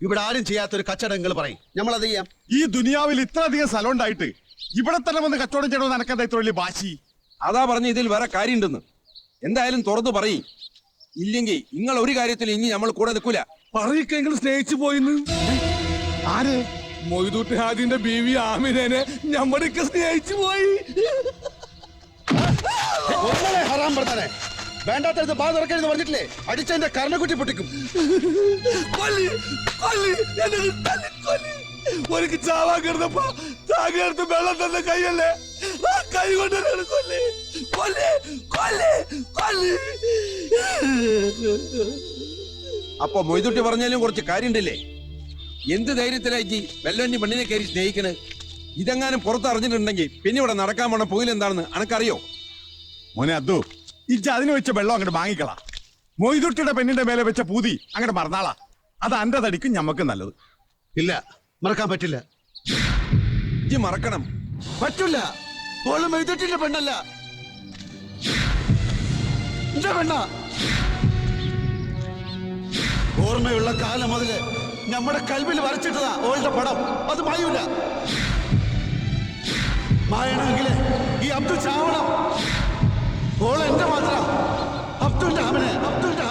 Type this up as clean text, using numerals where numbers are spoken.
ഇവിടെ ആരും ചെയ്യാത്തൊരു കച്ചവടങ്ങൾ പറയും, നമ്മളത് ചെയ്യാം. ഈ ദുനിയാവിൽ ഇത്രയധികം സ്ഥലം ഉണ്ടായിട്ട് ഇവിടെ തന്നെ വന്ന് കച്ചവടം ചെയ്യണമെന്ന് എനക്കെന്താ ഇത്ര വലിയ വാശി? അതാ പറഞ്ഞ ഇതിൽ വേറെ കാര്യമുണ്ടെന്ന്. എന്തായാലും തുറന്നു പറയും, ഇല്ലെങ്കിൽ നിങ്ങൾ ഒരു കാര്യത്തിൽ ഇനി നമ്മൾ കൂടെ നിൽക്കൂല. പറയിക്കെങ്കിലും സ്നേഹിച്ചു പോയിന്ന്. ആര്? മൊയ്തൂട്ടി ഹാജിന്റെ ബീവി ആമിനെ ഞമ്മടൊക്കെ സ്നേഹിച്ചു പോയി. ഹറാം പറഞ്ഞേ, വേണ്ടാത്ത ബാ തുറക്കരുത് പറഞ്ഞിട്ടില്ലേ? അടിച്ചതിന്റെ കർണക്കുറ്റി പൊട്ടിക്കും. ഒരിക്കൽ ചാവാൻ കിടന്നപ്പോ താകെടുത്ത് വെള്ളം തന്ന കൈയല്ലേ, ആ കൈ കൊണ്ട് കൊല്ലി കൊല്ലി കൊല്ലി കൊല്ലി. അപ്പൊ മൊയ്തുട്ടി പറഞ്ഞാലും കുറച്ച് കാര്യമുണ്ടല്ലേ? എന്ത് ധൈര്യത്തിലായി വെല്ലോന്നി പെണ്ണിനെ കയറി സ്നേഹിക്കണ്? ഇതെങ്ങാനും പുറത്ത് അറിഞ്ഞിട്ടുണ്ടെങ്കിൽ പിന്നെ ഇവിടെ നടക്കാൻ പോണ പുകിൽ എന്താണെന്ന് അനക്കറിയോ? മോനെ അദ്ദു, ഇജ്ജ് അതിന് വെച്ച വെള്ളം അങ്ങോട്ട് വാങ്ങിക്കളാ. മൊയ്തുട്ടിയുടെ പെണ്ണിന്റെ മേലെ വെച്ച പൂതി അങ്ങോട്ട് മറന്നാളാ. അത് അന്റെ തടിക്കും ഞമ്മക്ക് നല്ലത്. ഇല്ല, മറക്കാൻ പറ്റില്ല. ഇജ്ജ് മറക്കണം. പറ്റില്ല. ഓള് മൊയ്തുട്ടിന്റെ പെണ്ണല്ല, എന്റെ പെണ്ണ. ഓർമ്മയുള്ള കാലം മുതല് നമ്മുടെ കൽവിൽ വരച്ചിട്ടതാ ഓളുടെ പടം. അത് മായൂല. മായണമെങ്കില് ഈ അബ്ദുൽ ചാവണം. ഓള് എന്റെ മാത്ര. അബ്ദുലിന്റെ ആമനെ, അബ്ദുലിന്റെ